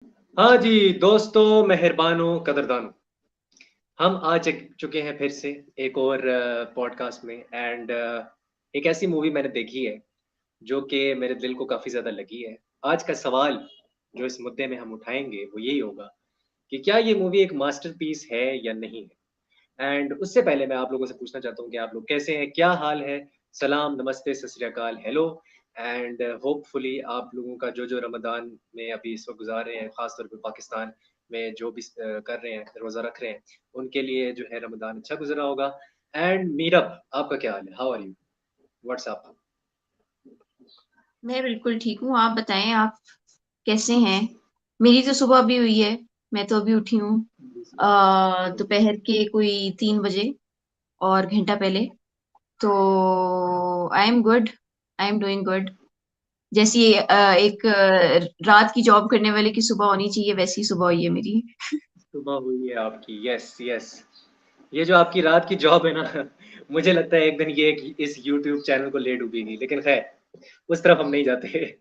हाँ जी, दोस्तों, मेहरबानों, कदरदानों, हम आ चुके हैं फिर से एक और पॉडकास्ट में एंड एक ऐसी मूवी मैंने देखी है, जो कि मेरे दिल को काफ़ी ज़्यादा लगी है। आज का सवाल जो इस मुद्दे में हम उठाएँगे, वो यही होगा कि क्या ये मूवी एक मास्टरपीस है या नहीं है? एंड उससे पहले मैं आप लोगों से पूछना चाहता हूँ कि आप लोग कैसे हैं? क्या हाल है? सलाम, नमस्ते, सत श्री अकाल, हेलो एंड होपफुली आप लोगों का जो रमज़ान में अभी इस वक़्त गुज़ार रहे हैं, ख़ास तौर पे पाकिस्तान में जो भी कर रहे हैं, रोज़ा रख रहे हैं, उनके लिए जो है रमज़ान अच्छा गुज़रा होगा। एंड मीरअप, आपका क्या हाल है? How are you? What's up? मैं बिल्कुल ठीक हूँ। आप बताएं, आप कैसे हैं? मेरी तो सुबह अभी हुई है। मैं तो अभी उठी हूँ जी, जी। ओके, दोपहर के कोई 3 बजे और घंटा पहले। तो I am good, I am doing good. जैसी एक रात की जॉब करने वाले की सुबह होनी चाहिए, वैसी सुबह हुई है मेरी। सुबह हुई है आपकी, यस, यस। ये जो आपकी रात की जॉब है ना मुझे लगता है एक दिन ये इस यूट्यूब चैनल को ले डूबेगी, लेकिन खैर उस तरफ हम नहीं जाते।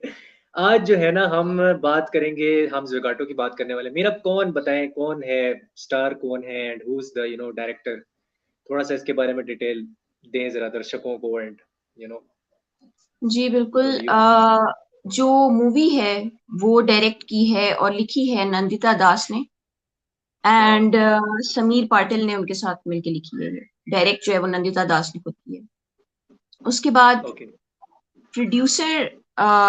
आज जो है ना हम बात करेंगे, हम ज़ोगाटो की बात करने वाले हैं। मेरा कौन बताएँ कौन है, स्टार कौन है and who is the director? थोड़ा-सा इसके बारे में डिटेल दें ज़रा दर्शकों को एंड यू नो जी बिल्कुल। The view. जो मूवी है वो डायरेक्ट की है और लिखी है नंदिता दास ने। हाँ, एंड समीर पाटिल ने उनके साथ मिलके लिखी है। डायरेक्ट जो है वो नंदिता दास ने खुद की है। उसके बाद ओके। प्रोड्यूसर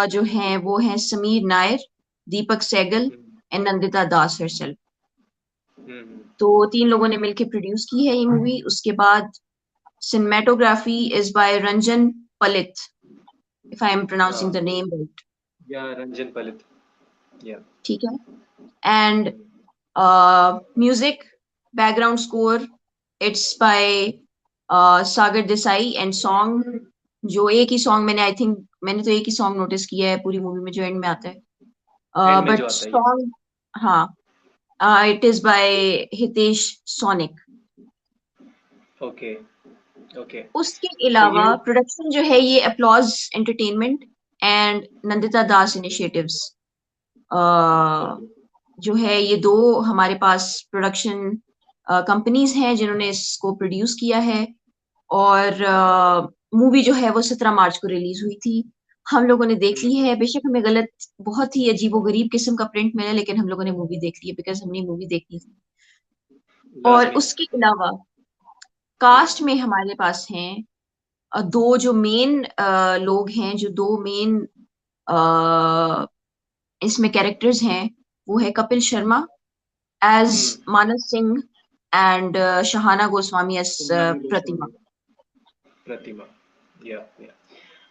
जो हैं वो हैं समीर नायर, दीपक सहगल हुँ, एंड नंदिता दास हरसेल्फ। हुँ, हुँ। तो 3 लोगों ने मिलके प्रोड्यूस की है ये मूवी। उसके बाद cinematography is by Ranjan Palit, if I am pronouncing the हाँ, नेम राइट। या रंजन पलित, या ठीक है। And hmm, music background score it's by Sagar Desai and song, जो एक ही सॉन्ग मैंने आई थिंक मैंने तो एक ही सॉन्ग नोटिस किया है पूरी मूवी में जो एंड में आता है। एंड में जो बट आता है, यस। सॉन्ग, हाँ, it is by Hitesh sonic. Okay, okay. उसके तो अलावा ये प्रोडक्शन जो है ये applause entertainment and Nandita Das initiatives okay, जो है, ये दो हमारे पास प्रोडक्शन कंपनीज हैं जिन्होंने इसको प्रोड्यूस किया है। और मूवी जो है वो 17 मार्च को रिलीज हुई थी। हम लोगों ने देख ली हुँ, है। बेशक हमें गलत, बहुत ही अजीबोगरीब किस्म का प्रिंट मिला, लेकिन हम लोगों ने मूवी देख ली है बिकॉज हमने मूवी देखनी थी। और लाज़मी। उसके अलावा हुँ, कास्ट में हमारे पास हैं दो जो मेन लोग हैं, जो दो मेन इसमें कैरेक्टर्स हैं। वो है कपिल शर्मा एज हुँ, मानस सिंह एंड शहाना गोस्वामी एज सुहाना प्रतिमा। गोस्वामी, प्रतिमा, या।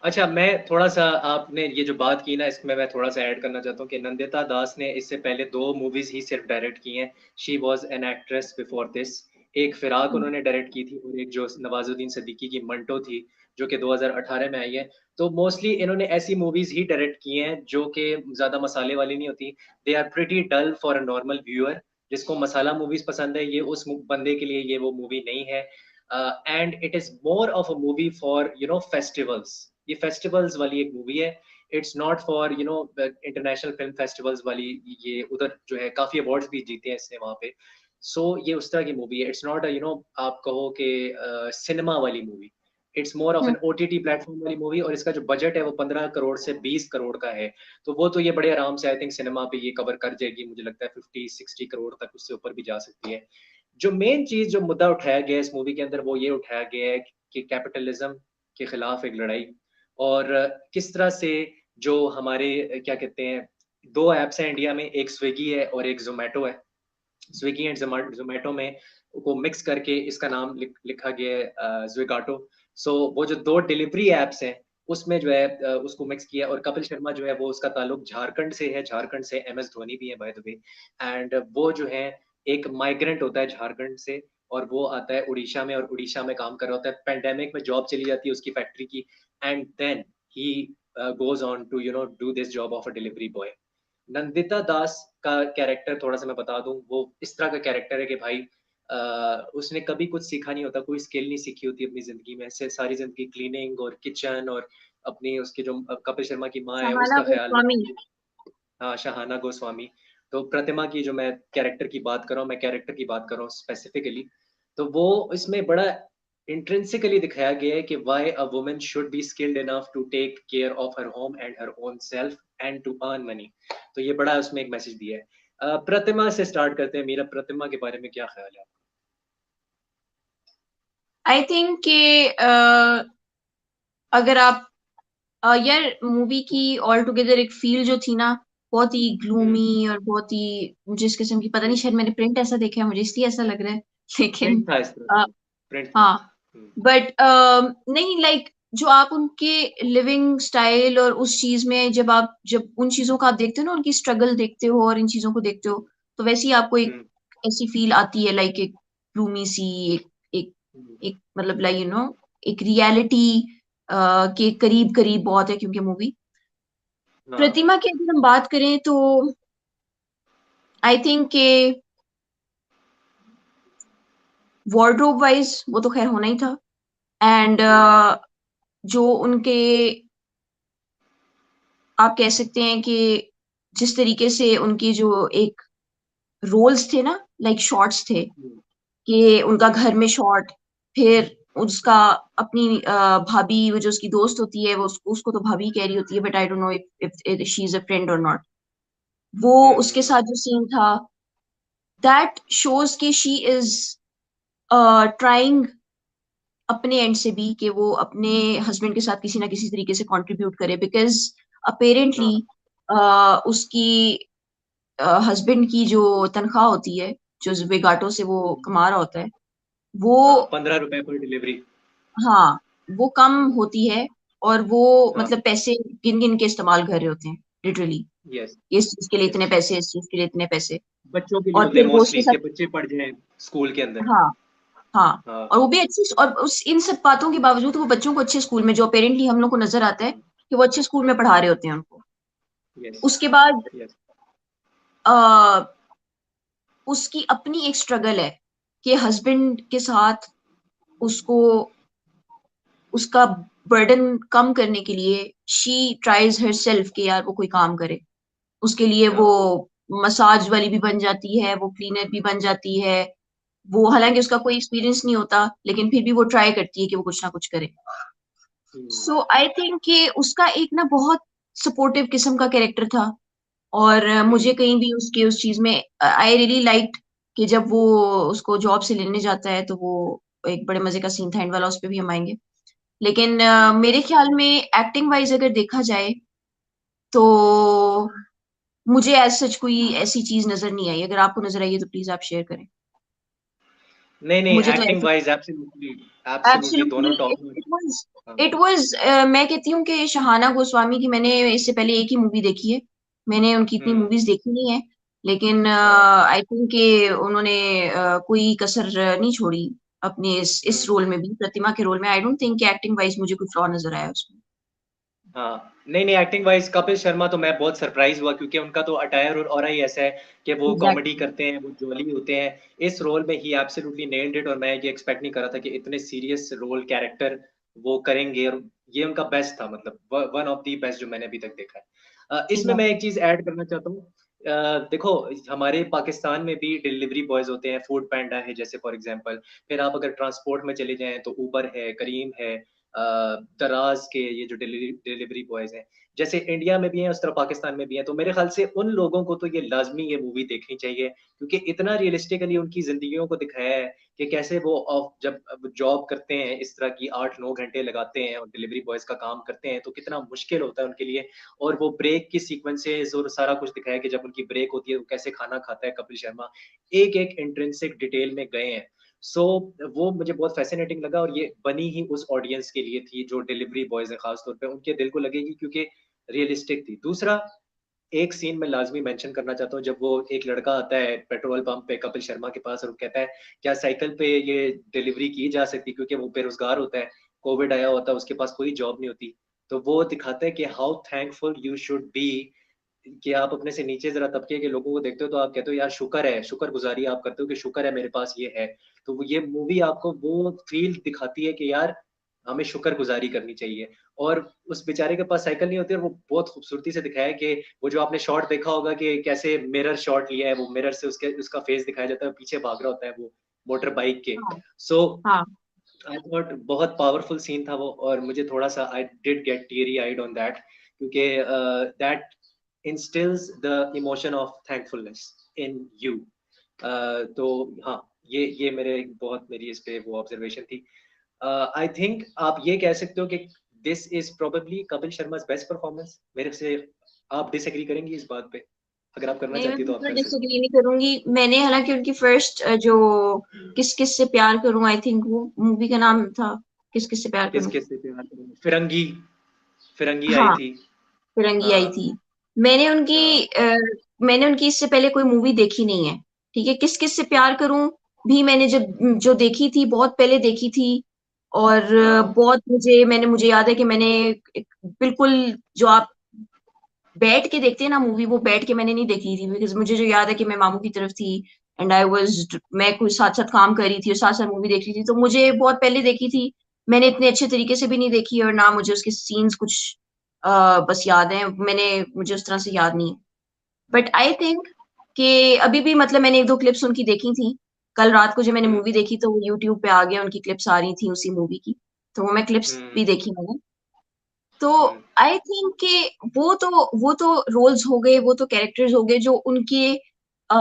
अच्छा, मैं थोड़ा-सा आपने ये जो बात की ना, इसमें मैं थोड़ा-सा ऐड करना चाहता हूँ कि नंदिता दास ने इससे पहले 2 मूवीज़ ही सिर्फ़ डायरेक्ट की हैं। She was an actress before this. एक फिराक उन्होंने डायरेक्ट की थी और एक जो नवाज़ुद्दीन सिद्दीकी की मंटो थी, जो कि 2018 में आई है। तो मोस्टली इन्होंने ऐसी मूवीज़ ही डायरेक्ट की हैं, जो कि ज़्यादा मसाले वाली नहीं होती। They are pretty dull for a normal viewer. जिसको मसाला मूवीज़ पसंद है, ये उस बंदे के लिए ये वो मूवी नहीं है। And it is more of a movie for festivals. ये फेस्टिवल्स वाली एक मूवी है। It's not for international film festivals वाली। ये उधर जो है काफ़ी अवार्ड्स भी जीते हैं इसने वहाँ पे। सो ये उस तरह की मूवी है। इट्स नॉट अ आप कहो कि सिनेमा वाली movie. It's more of an OTT platform वाली मूवी और इसका जो बजट है वो 15 करोड़ से 20 करोड़ का है। तो वो तो ये बड़े आराम से आई थिंक सिनेमा पे ये कवर कर जाएगी। मुझे लगता है 50-60 करोड़ तक उससे ऊपर भी जा सकती है। जो मेन चीज़ जो मुद्दा उठाया गया है इस मूवी के अंदर वो ये उठाया गया है कि कैपिटलिज़्म के खिलाफ एक लड़ाई और किस तरह से जो हमारे क्या कहते हैं 2 ऐप्स हैं इंडिया में, एक स्विगी है और एक ज़ोमैटो है। स्विगी एंड ज़ोमैटो में को मिक्स करके इसका नाम लिखा गया है ज़ोगाटो। सो वो जो 2 डिलिवरी ऐप्स हैं, उसमें जो है उसको मिक्स किया और कपिल शर्मा जो है वो उसका ताल्लुक झारखंड से है, झारखंड से एमएस धोनी भी है बाय द वे एंड वो जो है एक माइग्रेंट होता है झारखंड से और वो आता है उड़ीसा में और उड़ीसा में काम कर रहा होता है। पैंडेमिक में जॉब चली जाती है उसकी फैक्ट्री की and then he goes on to do this job of a delivery boy. Nandita Das का कैरेक्टर थोड़ा-सा मैं बता दूँ, वो इस तरह का कैरेक्टर है कि भाई उसने कभी कुछ सीखा नहीं होता, कोई स्किल नहीं सीखी होती अपनी ज़िंदगी में, ऐसे सारी ज़िंदगी क्लीनिंग और किचन और अपनी उसकी जो कपिल शर्मा की माँ है, शहाना उसका ख़्याल गोस्वामी। रखती है। हाँ, शहाना गोस्वामी। तो प्रतिमा की जो मैं कैरेक्टर की बात कर रहा हूँ, मैं कैरेक्टर की बात कर रहा हूँ स्पेसिफिकली, तो वो इसमें बड़ा इंट्रिंसिकली दिखाया गया है कि why a woman should be skilled enough to take care of her home and her own self and to earn money. तो ये बड़ा उसमें एक मैसेज दिया है। प्रतिमा से स्टार्ट करते हैं। मेरा प्रतिमा के बारे में क्या ख्याल है? आई थिंक कि अगर आप यार मूवी की ऑल टुगेदर एक फील जो थी ना, बहुत ही हम्म, ग्लूमी और बहुत ही मुझे इस किस्म की, पता नहीं, हम्म, शायद मैंने प्रिंट ऐसा देखा है, मुझे इसलिए ऐसा लग रहा है लेकिन प्रिंट था इस तरह अ, से, प्रिंट था। हाँ, बट नहीं, लाइक जो आप उनके लिविंग स्टाइल और उस चीज में जब उन चीजों का आप देखते हो ना, उनकी स्ट्रगल देखते हो और इन चीजों को देखते हो, तो वैसे ही आपको एक हम्म, ऐसी फील आती है, लाइक एक ग्लूमी सी, एक एक हम्म, एक मतलब लाइक एक रियलिटी के करीब करीब बहुत है, क्योंकि मूवी हाँ, प्रतिमा की अगर हम बात करें तो आई थिंक के वार्डरोब वाइज वो तो खैर होना ही था, एंड हम्म, जो उनके, आप कह सकते हैं कि जिस तरीके से उनकी जो एक रोल्स थे ना, लाइक शॉट्स थे, हम्म, कि उनका हम्म, घर में शॉट, फिर उसका हम्म, अपनी भाभी, वो जो उसकी दोस्त होती है, वो उसको तो भाभी कह रही होती है, but I don't know if she is a friend और नॉट, वो उसके हम्म, साथ जो सीन था, दैट शोज कि शी इज ट्राइंग अपने एंड से भी कि वो अपने हस्बैंड के साथ किसी ना किसी तरीके से कंट्रीब्यूट करे, बिकॉज अपेरेंटली हाँ, उसकी हस्बैंड की जो तनख्वाह होती है, जो वेगाटो से वो हम्म, कमा रहा होता है, वो, हाँ, 15 रुपए पर डिलीवरी। हाँ, वो कम होती है, और वो हाँ, मतलब पैसे गिन गिन के इस्तेमाल कर रहे होते हैं, लिटरली, यस, इस चीज के लिए यस, इतने पैसे, इस चीज के लिए इतने पैसे, बच्चों के लिए और होते हैं फिर वो उसके मोस्टली साथ, कि बच्चे पढ़ जाएं स्कूल के अंदर। हाँ, हाँ, हाँ, और वो भी अच्छी, और उस इन सब बातों के बावजूद वो बच्चों को अच्छे स्कूल में, जो अपेरेंटली हम लोग को नजर आता है कि वो अच्छे स्कूल में पढ़ा रहे होते हैं उनको, यस, उसके बाद यस, आ, उसकी अपनी एक स्ट्रगल है कि हस्बैंड के साथ उसको उसका बर्डन कम करने के लिए शी ट्राइज हर सेल्फ कि यार वो कोई काम करे, उसके लिए वो हाँ, मसाज वाली भी बन जाती है, वो क्लीनर भी बन जाती है, वो हालांकि उसका कोई एक्सपीरियंस नहीं होता, लेकिन फिर भी वो ट्राई करती है कि वो कुछ ना कुछ करे। हम्म, सो आई थिंक कि उसका एक ना बहुत सपोर्टिव किस्म का कैरेक्टर था, और मुझे हम्म, कहीं भी उसके उस चीज में आई रियली लाइक कि जब वो उसको जॉब से लेने जाता है, तो वो एक बड़े मजे का सीन था एंड वाला, उस पे भी हम आएंगे, लेकिन हम्म। मेरे ख्याल में एक्टिंग वाइज अगर देखा जाए तो मुझे एज सच कोई ऐसी चीज नजर नहीं आई, अगर आपको नजर आई है तो प्लीज आप शेयर करें। नहीं, नहीं, मुझे तो एक्टिंग ऐसी, वाइज़ एब्सोल्युटली, एब्सोल्युटली एब्सोल्युटली, दोनों टॉप इट नॉच। वाज हाँ, इट वाज मैं कहती हूँ कि शहाना गोस्वामी की मैंने इससे पहले एक ही मूवी देखी है, मैंने उनकी इतनी हुँ, मूवीज देखी नहीं है, लेकिन हाँ, आई थिंक कि उन्होंने कोई कसर नहीं छोड़ी अपने इस हुँ, रोल में भी, प्रतिमा के रोल में। आई डोंट थिंक कि एक्टिंग वाइज मुझे कोई फ्लॉ नजर आया उसमें। हाँ। नहीं, नहीं, एक्टिंग वाइज़ कपिल शर्मा तो मैं बहुत सरप्राइज़ हुआ क्योंकि उनका तो अटायर और ऑरा ही ऐसा है कि वो कॉमेडी एग्जैक्टली, करते हैं, वो जॉली होते हैं। इस रोल में ही एब्सोल्युटली नेल्ड इट और मैं ये एक्सपेक्ट नहीं कर रहा था कि इतने सीरियस रोल कैरेक्टर वो करेंगे और ये उनका बेस्ट था मतलब व वन ऑफ द बेस्ट जो मैंने अभी तक देखा है। इसमें मैं एग्जैक्टली, एक चीज़ ऐड करना चाहता हूँ। देखो हमारे पाकिस्तान में भी डिलीवरी बॉयज़ होते हैं, फूड पांडा है जैसे फॉर एग्ज़ाम्पल, फिर आप अगर ट्रांसपोर्ट में चले जाएँ तो उबर है, करीम है, दराज़ के ये जो डिलीवरी बॉयज़ हैं, जैसे इंडिया में भी हैं, उस तरह पाकिस्तान में भी हैं, तो मेरे ख़्याल से उन लोगों को तो ये लाज़मी ये मूवी देखनी चाहिए क्योंकि इतना रियलिस्टिकली उनकी ज़िंदगियों को दिखाया है कि कैसे वो जब जॉब करते हैं, इस तरह की 8-9 घंटे लगाते हैं और डिलीवरी बॉयज़ का काम करते हैं, तो कितना मुश्किल होता है उनके लिए और वो ब्रेक की सीक्वेंसेज़ और सारा कुछ दिखाया है कि जब उनकी ब्रेक होती है, वो कैसे खाना खाता है कपिल शर्मा, एक-एक इंट्रिंसिक डिटेल में गए हैं। सो वो मुझे बहुत फ़ैसिनेटिंग लगा और ये बनी ही उस ऑडियंस के लिए थी जो डिलीवरी बॉयज़ हैं ख़ास तौर पे, उनके दिल को लगेगी क्योंकि रियलिस्टिक थी। दूसरा, एक सीन मैं लाज़मी मेंशन करना चाहता हूँ, जब वो एक लड़का आता है पेट्रोल पंप पे कपिल शर्मा के पास और वो कहता है, "क्या साइकिल पे ये डिलीवरी की जा सकती है?" क्योंकि वो बेरोज़गार होता है, कोविड आया होता है, उसके पास कोई जॉब नहीं होती। तो वो दिखाता है कि how thankful you should be कि आप अपने से नीचे ज़रा तबके के लोगों को देखते हो, तो आप कहते हो, "यार शुक्र है, शुक्रगुज़ारी आप करते हो कि शुक्र है मेरे पास ये है।" तो वो ये मूवी आपको वो फ़ील दिखाती है कि यार हमें शुक्रगुजारी करनी चाहिए। और उस बेचारे के पास साइकिल नहीं होती और वो बहुत खूबसूरती से दिखाया है कि वो जो आपने शॉट देखा होगा कि कैसे मिरर शॉट लिया है, वो मिरर से उसका फेस दिखाया जाता है, पीछे भाग रहा होता है वो मोटर बाइक के। हाँ सो हाँ आई थॉट बहुत पावरफुल सीन था वो, और मुझे थोड़ा सा I did get teary eyed on that, क्योंकि that instills the emotion of thankfulness in you. तो हाँ, ये मेरे बहुत मेरी इस पे वो ऑब्जर्वेशन थी। आई थिंक आप ये कह सकते हो कि this is probably Kapil Sharma best performance. मेरे से आप डिसएग्री करेंगी इस बात पे? अगर आप करना नहीं, मैं चाहती हो तो आप बिल्कुल कर सकते डिसएग्री नहीं करूंगी। मैंने हालांकि उनकी फर्स्ट जो किस किस से प्यार करूं, आई थिंक वो मूवी का नाम था, किस किस से प्यार हो। किस करूं। किस से प्यार करेंगे? फिरंगी, फिरंगी आई हाँ, थी। फिरंगी आई हाँ थी। मैंने उनकी हाँ मैंने उनकी इससे पहले कोई मूवी देखी नहीं है। ठीक है, किस किस से हम्म, प्यार करूं भी मैंने जब जो देखी थी बहुत पहले देखी थी। और हाँ बहुत मुझे याद है कि मैंने बिल्कुल जो आप बैठ के देखते हैं ना मूवी, वो बैठ के मैंने नहीं देखी थी, बिकॉज मुझे जो याद है कि मैं मामू की तरफ थी एंड आई वाज मैं कुछ साथ साथ काम कर रही थी और साथ साथ मूवी देख रही थी, तो मुझे बहुत पहले देखी थी। मैंने इतने अच्छे तरीके से भी नहीं देखी और ना मुझे उसके सीन्स कुछ बस याद है, मुझे उस तरह से याद नहीं है। बट आई थिंक कि अभी भी मतलब मैंने एक दो क्लिप्स उनकी देखी थी। कल रात को जब मैंने हम्म मूवी देखी तो वो यूट्यूब पे आ गया, उनकी क्लिप्स आ रही थी उसी मूवी की, तो वो मैं क्लिप्स हम्म भी देखी मैंने। तो हम्म आई थिंक कि वो तो रोल्स हो गए, वो तो कैरेक्टर्स हो गए जो अ,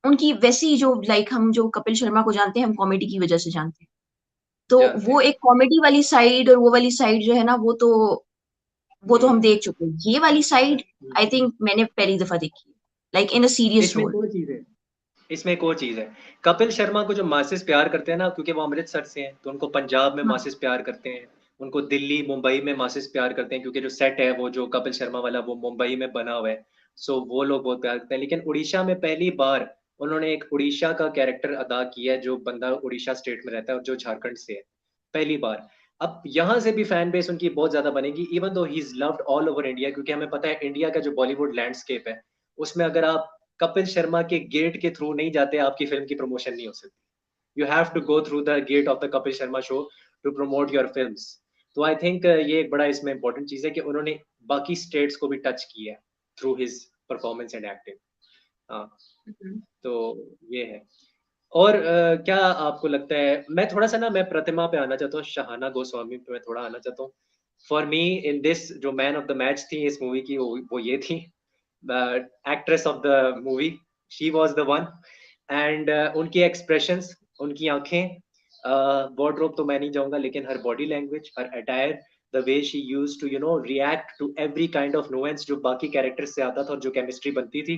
उनकी वैसी जो लाइक हम जो कपिल शर्मा को जानते हैं हम कॉमेडी की वजह से जानते हैं। तो जानते वो हैं। एक कॉमेडी वाली साइड और वो वाली साइड जो है ना, वो तो हम हम्म देख चुके हैं। ये वाली साइड हम्म। आई थिंक मैंने पहली दफा देखी है, लाइक इन अ सीरियस इसमें एक रोल। और चीज है, इसमें एक और चीज है। कपिल शर्मा को जो मासेस प्यार करते हैं ना, क्योंकि वो अमृतसर से हैं, तो उनको पंजाब में हाँ मासेस प्यार करते हैं। उनको दिल्ली मुंबई में मासेस प्यार करते हैं, क्योंकि जो सेट है वो जो कपिल शर्मा वाला वो मुंबई में बना हुआ है। सो वो लोग बहुत प्यार करते हैं। लेकिन उड़ीसा में पहली बार उन्होंने एक उड़ीसा का कैरेक्टर अदा किया है, जो बंदा उड़ीसा स्टेट में रहता है और जो झारखंड से है, पहली बार। अब यहाँ से भी फैन बेस उनकी बहुत ज्यादा बनेगी, even though he is loved all over India, क्योंकि हमें पता है इंडिया का जो बॉलीवुड लैंडस्केप है, उसमें अगर आप कपिल शर्मा के गेट के थ्रू नहीं जाते, आपकी फिल्म की प्रमोशन नहीं हो सकती। You have to go through the gate of the Kapil Sharma show to promote your films. तो आई थिंक ये एक बड़ा इसमें इंपॉर्टेंट चीज है कि उन्होंने बाकी स्टेट्स को भी टच किया है through his performance and acting. हाँ, तो ये है। और क्या आपको लगता है, मैं थोड़ा सा ना मैं प्रतिमा पे आना चाहता हूँ, शहाना गोस्वामी पे मैं थोड़ा आना चाहता हूँ। फॉर मी इन दिस जो मैन ऑफ द मैच थी इस मूवी की, वो ये थी, the actress of the movie, she was the one। and उनकी expressions, उनकी आंखें, wardrobe तो मैं नहीं जाऊंगा, लेकिन her body language, her attire, the way she used to react to every kind of nuance जो बाकी characters से आता था और जो chemistry बनती थी,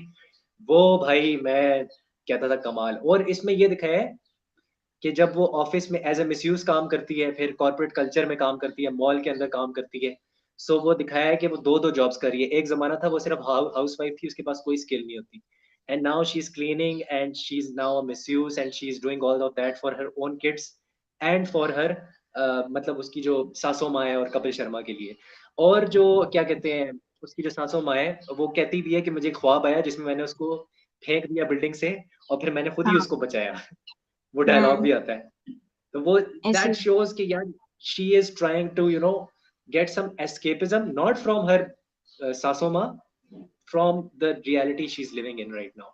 वो भाई मैं कहता था कमाल। और इसमें ये दिखाया है कि जब वो ऑफिस में एज ए मिसयूज काम करती है, फिर कॉर्पोरेट कल्चर में काम करती है, मॉल के अंदर काम करती है। सो वो दिखाया है कि वो दो दो जॉब्स कर रही है। एक जमाना था वो सिर्फ हाउस वाइफ थी, उसके पास कोई स्किल नहीं होती, and now she is cleaning and she is now misuse and she is doing all of that for her own kids and for her मतलब उसकी जो सासू माँ है और कपिल शर्मा के लिए। और जो क्या कहते हैं, उसकी जो सासू माँ है वो कहती भी है कि मुझे एक ख्वाब आया जिसमें मैंने उसको फेंक दिया बिल्डिंग से और फिर मैंने खुद ही हाँ। उसको बचाया। वो डायलॉग हम्म। भी आता है। तो वो ऐसे। दैट शोज कि यार she is trying to get some escapism not from her सासू माँ, from the reality she is living in right now.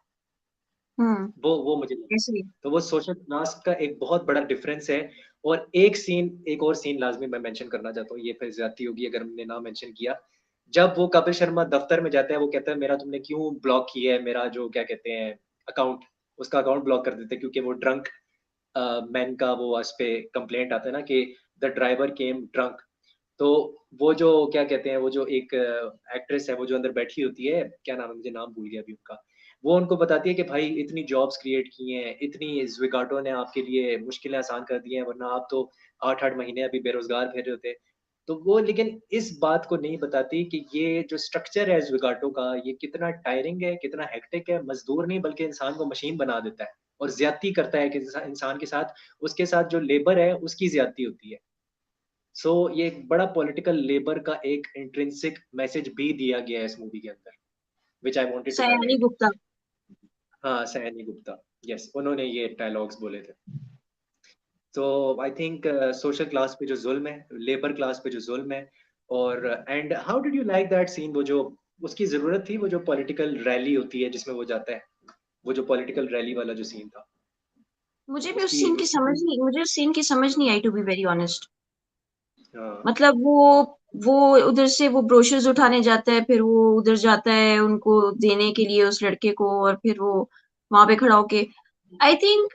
Hmm. वो मुझे लगा। ऐसे। तो वो सोशल क्लास का एक बहुत बड़ा डिफरेंस है। और एक और सीन लाजमी मैं मेंशन करना चाहता हूँ, ये फिर ज्यादती होगी अगर हमने ना मेंशन किया। जब वो कपिल शर्मा दफ्तर में जाता है, वो कहता है मेरा तुमने क्यों ब्लॉक किया है, मेरा जो क्या कहते हैं अकाउंट, उसका अकाउंट ब्लॉक कर देते, क्योंकि वो ड्रंक मैन का वो उस पे कंप्लेंट आता है ना कि द ड्राइवर केम ड्रंक। तो वो जो क्या कहते हैं, वो जो एक एक्ट्रेस है वो जो अंदर बैठी होती है, क्या नाम है, मुझे नाम भूल गया अभी उनका, वो उनको बताती है कि भाई इतनी जॉब्स क्रिएट की हैं, इतनी ज़ोगाटो ने आपके लिए मुश्किलें आसान कर दी हैं, वरना आप तो 8-8 महीने अभी बेरोजगार फिर रहे होते। तो वो लेकिन इस बात को नहीं बताती कि ये जो स्ट्रक्चर है ज़ोगाटो का, ये कितना टायरिंग है, कितना हेक्टिक है, मजदूर नहीं बल्कि इंसान को मशीन बना देता है और ज्यादती करता है कि इंसान के साथ, उसके साथ जो लेबर है उसकी ज्यादती होती है। सो ये एक बड़ा पॉलिटिकल लेबर का एक इंट्रिंसिक मैसेज भी दिया गया है इस मूवी के अंदर, which I wanted to Sayani highlight. Gupta. हाँ, सैनी गुप्ता, यस, उन्होंने ये डायलॉग्स बोले थे। तो आई थिंक सोशल क्लास पे जो जुल्म है, लेबर क्लास पे जो जुल्म है, और and how did you like that scene, वो जो उसकी जरूरत थी, वो जो पॉलिटिकल रैली होती है जिसमें वो जाता है, वो जो पॉलिटिकल रैली वाला जो सीन था, उसकी उसकी मुझे उस सीन की समझ नहीं आई, टू बी वेरी ऑनेस्ट। हाँ मतलब वो उधर से वो ब्रोशर्स उठाने जाता है, फिर वो उधर जाता है उनको देने के लिए उस लड़के को, और फिर वो वहां पे खड़ा होके, आई थिंक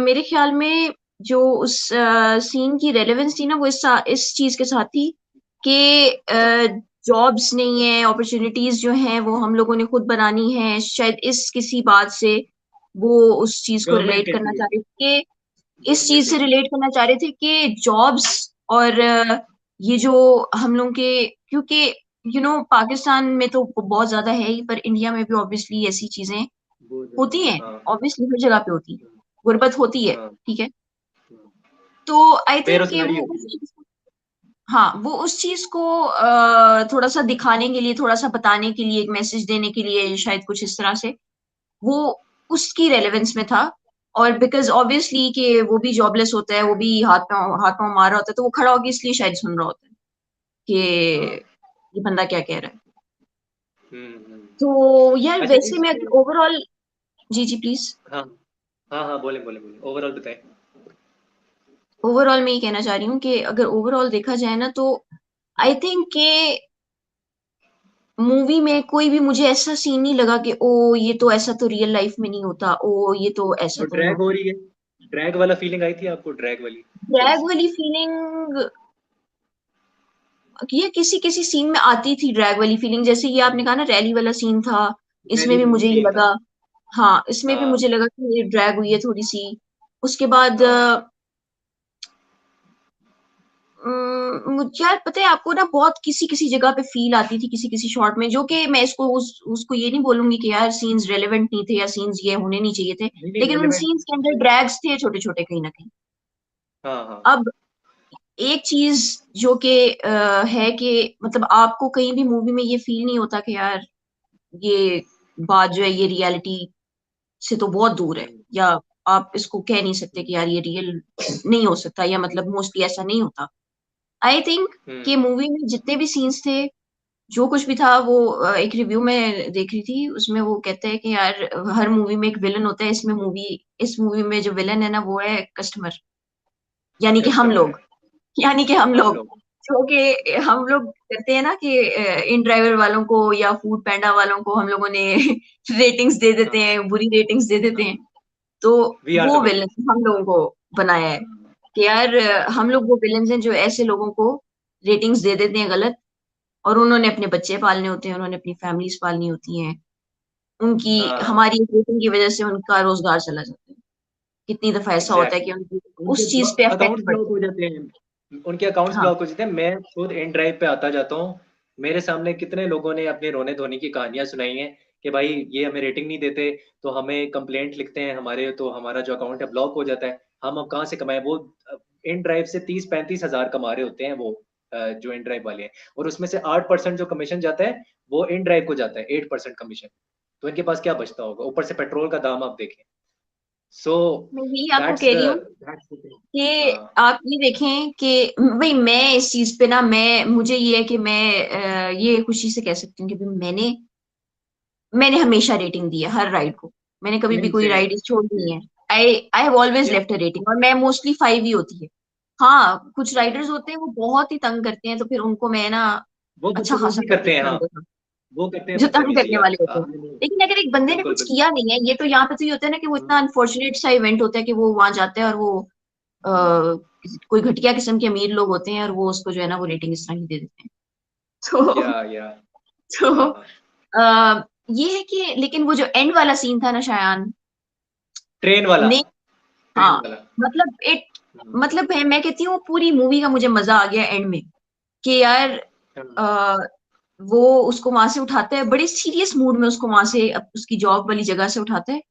मेरे ख्याल में जो उस सीन की रेलेवेंस थी ना, वो इस चीज के साथ थी हाँ, कि जॉब्स नहीं है, अपॉर्चुनिटीज जो हैं वो हम लोगों ने खुद बनानी है, शायद इस किसी बात से वो उस चीज को गवर्नमेंट रिलेट कहती करना है, चाह रहे थे, कि इस गवर्नमेंट चीज से कहती है। रिलेट करना चाह रहे थे कि जॉब्स और ये जो हम लोग के, क्योंकि पाकिस्तान में तो बहुत ज्यादा है ही, पर इंडिया में भी ऑब्वियसली ऐसी चीजें बहुत होती ज्यादा हैं, हाँ। ऑब्वियसली हर जगह पे होती है, गुर्बत होती है, हाँ ठीक है। हाँ। तो आई थिंक कि बेरोजगारी वो होती उस है। चीज हाँ, वो उस चीज को थोड़ा सा दिखाने के लिए, थोड़ा सा बताने के लिए, एक मैसेज देने के लिए, शायद कुछ इस तरह से वो उसकी रेलेवेंस में था। और बिकॉज ऑब्वियसली कि वो भी जॉबलेस होता है, वो भी हाथ पांव मार रहा होता है, तो वो खड़ा होकर इसलिए शायद सुन रहा होता है हाँ। कि ये बंदा क्या कह रहा है। हम्म। तो यार अच्छा वैसे मैं इसमें, अगर ओवरऑल, जी जी प्लीज, हाँ हाँ हाँ, बोले बोले बोले, ओवरऑल बताएं। ओवरऑल मैं ये कहना चाह रही हूँ कि अगर ओवरऑल देखा जाए ना, तो आई थिंक कि मूवी में कोई भी मुझे ऐसा सीन नहीं लगा कि ओ ये तो ऐसा तो रियल लाइफ में नहीं होता, ओ ये तो ऐसा और तो नहीं ड्रैग हो होता। रही है, ड्रैग वाला फीलिंग आई थी आपको, ड्रैग वाली थोड़ी ड्रैग सी? वाली फीलिंग, ये किसी किसी सीन में आती थी, ड्रैग वाली फीलिंग, जैसे ये आपने कहा ना रैली वाला सीन था, इसमें रैली भी वाला मुझे ये सीन था। लगा। हाँ, इसमें भी हाँ मुझे लगा कि ये ड्रैग हुई है थोड़ी सी। उसके बाद हाँ। मुझे यार पता है आपको ना, बहुत किसी किसी जगह पे फील आती थी किसी किसी शॉट में, जो कि मैं इसको उसको ये नहीं बोलूंगी कि यार सीन्स रेलेवेंट नहीं थे या सीन्स ये होने नहीं चाहिए थे, नहीं नहीं, लेकिन उन रेलेवेंट। सीन्स के अंदर ड्रैग्स थे छोटे छोटे कहीं ना कहीं। हाँ हाँ। अब एक चीज जो कि है कि मतलब आपको कहीं भी मूवी में ये फील नहीं होता कि यार ये बात जो है ये रियलिटी से तो बहुत दूर है, हम्म या आप इसको कह नहीं सकते हम्म कि यार ये रियल नहीं हो सकता, या मतलब मोस्टली ऐसा नहीं होता। आई थिंक हम्म कि मूवी में जितने भी सीन्स थे, जो कुछ भी था, वो एक रिव्यू में देख रही थी, उसमें वो कहते हैं कि यार हर मूवी में एक विलन होता है, इस मूवी में जो विलन है ना, वो है कस्टमर, यानी कि हम कस्टमर है। लोग, यानी कि हम हम लोग, लोग। जो कि हम लोग करते हैं ना कि इन ड्राइवर वालों को या फूड पैंडा वालों को हम लोगों ने रेटिंग्स दे देते हाँ हैं, बुरी रेटिंग्स दे देते हैं। तो वी आर द वो विलन। विलन हम लोगों को बनाया है कि यार हम लोग वो विलन हैं जो ऐसे लोगों को रेटिंग्स दे देते हैं गलत, और उन्होंने अपने बच्चे पालने होते हैं, उन्होंने अपनी फैमिलीज पालनी होती हैं, उनकी हाँ हमारी रेटिंग की वजह से उनका रोजगार चला जाता है। कितनी दफा ऐसा होता है कि एग्जैक्टली। उनकी उनके उस चीज पे अकाउंट्स अफेक्ट ब्लॉक पड़ता हो जाते हैं, उनके अकाउंट्स है। ब्लॉक हो जाते हैं। मैं खुद इन ड्राइव पे आता जाता हूँ, मेरे सामने कितने लोगों ने अपने रोने धोने की कहानियां सुनाई हैं कि भाई ये हमें रेटिंग नहीं देते, तो हमें कंप्लेंट लिखते हैं हमारे, तो हमारा जो अकाउंट है ब्लॉक हो जाता है। हम अब कहाँ से कमाएं? वो इन ड्राइव से 30-35 हजार कमा रहे होते हैं वो, जो इन ड्राइव वाले हैं, और उसमें से 8% जो कमीशन जाता है वो इन ड्राइव को जाता है, 8% कमीशन। तो इनके पास क्या बचता होगा? ऊपर से पेट्रोल का दाम आप देखें। सो मैं यही आपको दैट्स कह द रही हूँ दैट्स द थिंग। कि हाँ आप ये देखें कि भाई मैं इस चीज पे ना, मैं मुझे ये है कि मैं ये खुशी से कह सकती हूँ कि भाई मैंने हमेशा रेटिंग दी है हर राइड को, मैंने कभी भी सेम कोई सेम राइड छोड़ी नहीं सेम है। I have always same. Left a rating, और मैं मोस्टली 5 ही होती है। हाँ, कुछ हम्म। राइडर्स होते हैं वो बहुत ही तंग करते हैं, तो फिर उनको मैं ना वो अच्छा खासा बदतमीजी करते हैं, हाँ, कर, वो करते हैं जो तंग बदतमीजी, करने या वाले होते हैं। लेकिन अगर एक बंदे ने बिल्कुल कुछ बिल्कुल। किया नहीं है, ये तो यहाँ पे तो ये होता है ना कि वो इतना हम्म अनफॉर्चुनेट सा इवेंट होता है कि वो वहां जाता है और वो हम्म। कोई घटिया किस्म के अमीर लोग होते हैं और वो उसको जो है ना वो रेटिंग इस तरह ही दे देते हैं। तो या तो हाँ, ये है कि लेकिन वो जो एंड वाला सीन था ना शायान, ट्रेन वाला, ने हाँ, ट्रेन वाला। मतलब एक हम्म, मतलब है, मैं कहती हूँ पूरी मूवी का मुझे मजा आ गया एंड में, कि यार हाँ, आ, वो उसको वहां से उठाता है बड़े सीरियस मूड में, उसको वहां से उसकी जॉब वाली जगह से उठाता है,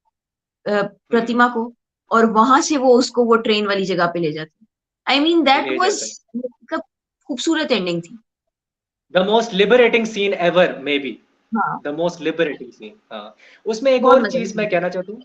हम्म, प्रतिमा को, और वहां से वो उसको वो ट्रेन वाली जगह पे ले जाते हैं। आई मीन दैट ले वाज जाता है। मतलब खूबसूरत एंडिंग थी। The most liberating scene ever maybe, हाँ, द मोस्ट लिबरेटिंग सीन। हाँ, उसमें एक बहुत और मजा चीज मैं आई। कहना चाहता हूँ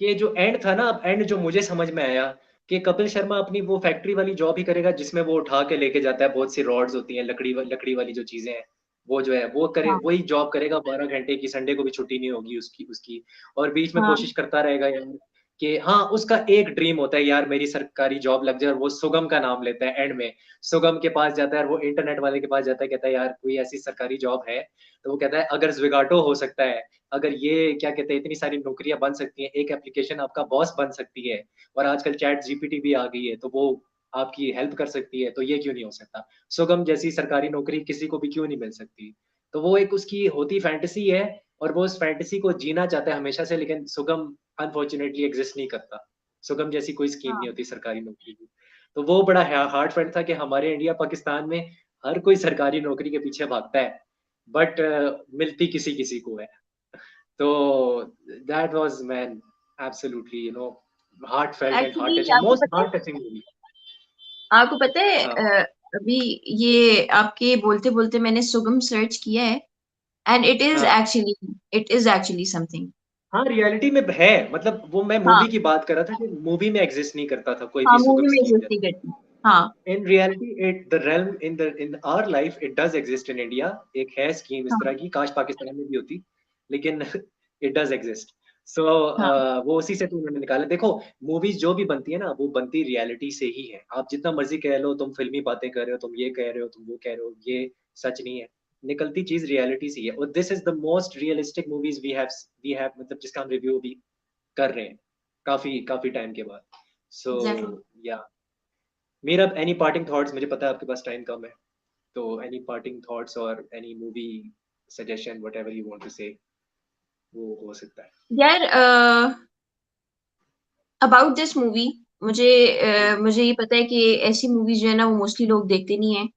कि जो एंड था ना, एंड जो मुझे समझ में आया कि कपिल शर्मा अपनी वो फैक्ट्री वाली जॉब ही करेगा जिसमें वो उठा के लेके जाता है, बहुत सी रॉड्स होती हैं, लकड़ी वाली जो चीजें हैं, वो जो है वो करे, हाँ वही जॉब करेगा 12 घंटे की, संडे को भी छुट्टी नहीं होगी उसकी उसकी और बीच में हाँ कोशिश करता रहेगा यार कि हाँ, उसका एक ड्रीम होता है यार मेरी सरकारी जॉब लग जाए, और वो सुगम का नाम लेता है एंड में, सुगम के पास जाता है और वो इंटरनेट वाले के पास जाता है, कहता है यार कोई ऐसी सरकारी जॉब है, तो वो कहता है अगर ज़्विगाटो हो सकता है, अगर ये क्या कहते हैं इतनी सारी नौकरियाँ बन सकती हैं, एक एप्लीकेशन आपका बॉस बन सकती है और आजकल चैट जीपीटी भी आ गई है, तो वो आपकी हेल्प कर सकती है, तो ये क्यों नहीं हो सकता? सुगम जैसी सरकारी नौकरी किसी को भी क्यों नहीं मिल सकती? तो वो एक उसकी होती फैंटेसी है और वो उस फैंटेसी को जीना चाहता है हमेशा से, लेकिन सुगम अनफॉर्च्यूनेटली एग्ज़िस्ट नहीं करता। सुगम जैसी कोई स्कीम नहीं हाँ होती सरकारी नौकरी की। तो वो बड़ा हार्ट फैक्ट था कि हमारे इंडिया, पाकिस्तान में हर कोई सरकारी नौकरी के पीछे भागता है, बट मिलती किसी-किसी को है। तो that was man absolutely heartfelt and heart actually touching, आपको most पता है, heart touching movie. आपको पता है हाँ, अभी ये आपके बोलते बोलते मैंने सुगम सर्च किया है, एंड हाँ। It is actually something. हाँ, रियलिटी में है, मतलब वो मैं हाँ मूवी की बात कर रहा था कि मूवी में एग्ज़िस्ट नहीं करता था कोई हाँ भी सुगम मूवी में स्कीम एग्जिस्ट नहीं जैसा। करती। हाँ in reality it the realm in our life it does exist in India, एक है स्कीम इस तरह हाँ की, काश पाकिस्तान में भी होती, लेकिन इट डज़ एक्सिस्ट। सो हाँ वो उसी से तो उन्होंने निकाला। देखो, मूवीज़ जो भी बनती है ना, वो बनती रियलिटी से ही है। आप जितना मर्ज़ी कह लो, तुम फ़िल्मी बातें कर रहे हो, तुम ये कह रहे हो, तुम वो कह रहे हो, ये सच नहीं है। निकलती चीज़ रियलिटी से ही है और this is the most realistic movies we have, मतलब जिसका हम रिव्यू भी कर रहे हैं, काफ़ी काफ़ी टाइम के बाद। So exactly. या मेरा एनी पार्टिंग थॉट्स, मुझे पता है आपके पास टाइम कम है, तो एनी पार्टिंग थॉट्स और any movie suggestion whatever you want to say, वो हो सकता है। यार अबाउट दिस मूवी, मुझे हुँ, मुझे ये पता है कि ऐसी मूवीज जो है ना वो मोस्टली लोग देखते नहीं है,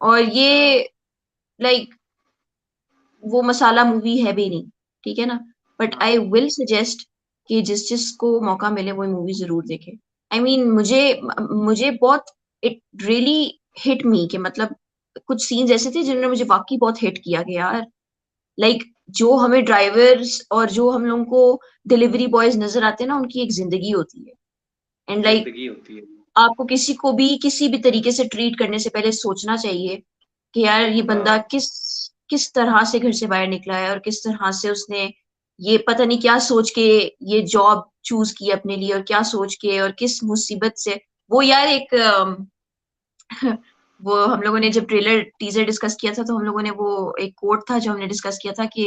और ये हाँ, लाइक वो मसाला मूवी है भी नहीं, ठीक है ना। बट हाँ, आई विल सजेस्ट कि जिस जिसको मौका मिले वो मूवी जरूर देखे। आई मीन मुझे बहुत, इट रियली हिट मी कि मतलब कुछ सीन्स ऐसे थे जिन्होंने मुझे वाकई बहुत हिट किया कि यार लाइक जो हमें ड्राइवर्स और जो हम लोगों को डिलीवरी बॉयज नजर आते हैं ना, उनकी एक जिंदगी होती है। एंड लाइक ज़िंदगी होती है। आपको किसी को भी किसी भी तरीके से ट्रीट करने से पहले सोचना चाहिए कि यार ये बंदा हाँ, किस तरह से घर से बाहर निकला है, और किस तरह से उसने ये पता नहीं क्या सोच के ये जॉब चूज की अपने लिए, और क्या सोच के और किस मुसीबत से वो यार एक वो हम लोगों ने जब ट्रेलर टीजर डिस्कस किया था, तो हम लोगों ने वो एक कोट था जो हमने डिस्कस किया था कि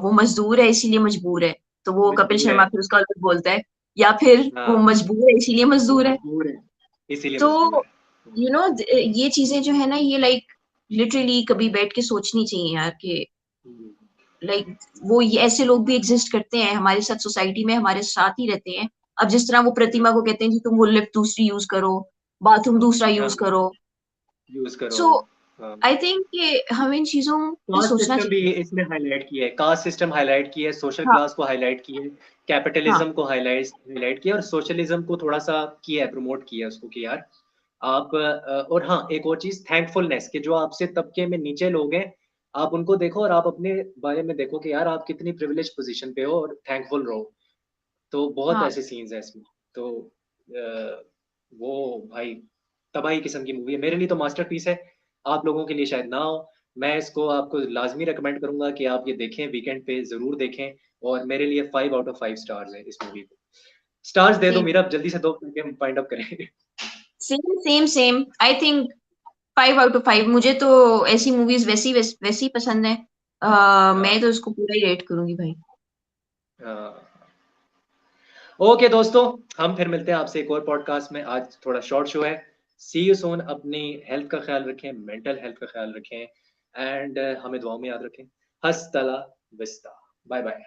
वो मजदूर है इसीलिए मजबूर है। तो वो कपिल मजबूर है। शर्मा फिर उसका अलग बोलता है, या फिर वो हाँ, मजबूर है इसीलिए वो मजदूर है। मजबूर है, इसीलिए तो मजबूर है। यू नो ये चीजें जो है ना, ये लाइक लिटरली कभी बैठ के सोचनी चाहिए यार कि हुँ, लाइक वो ये ऐसे लोग भी एग्जिस्ट करते हैं हमारे साथ, सोसाइटी में हमारे साथ ही रहते हैं। अब जिस तरह वो हुँ, प्रतिमा को कहते हैं कि तुम वो लिफ्ट दूसरी यूज करो, बाथरूम दूसरा यूज हाँ, करो। यूज़ करो। सो हाँ। आई थिंक कि हमें इन चीजों पे कास्ट सोचना सिस्टम भी चाहिए। इसमें हाइलाइट किया है, कास्ट सिस्टम हाइलाइट किया है, सोशल हाँ क्लास को हाइलाइट किया है, हाँ कैपिटलिज्म को हाइलाइट किया है और सोशलिज्म को थोड़ा-सा किया है, प्रमोट किया है उसको कि यार आप और हाँ, एक और चीज़ थैंकफुलनेस कि जो आपसे तबके में नीचे लोग हैं, आप उनको देखो और आप अपने बारे में देखो कि यार आप कितनी प्रिविलेज्ड पोज़ीशन पे हो और थैंकफुल रहो। तो बहुत हाँ ऐसे सीन्स हैं इसमें। तो वो भाई तबाही किस्म की मूवी है। मेरे लिए तो मास्टरपीस है। आप लोगों के लिए शायद ना हो। मैं इसको आपको लाज़मी रिकमेंड करूँगा कि आप ये देखें, वीकेंड पे ज़रूर देखें और मेरे लिए 5 आउट ऑफ 5 स्टार्स है इस मूवी को। स्टार्स दे दो सेम मीरा, जल्दी से दो ताकि हम फाइंड अप करें। Same same same I think 5 out of 5। मुझे तो ऐसी मूवीज वैसी पसंद है। मैं हाँ, तो इसको पूरा ही रेट करूंगी भाई। हाँ। ओके दोस्तों, हम फिर मिलते हैं आपसे एक और पॉडकास्ट में। आज थोड़ा शॉर्ट शो है। सी यू सून। अपनी हेल्थ का ख्याल रखें, मेंटल हेल्थ का ख्याल रखें एंड हमें दुआओं में याद रखें। Hasta la vista. Bye bye.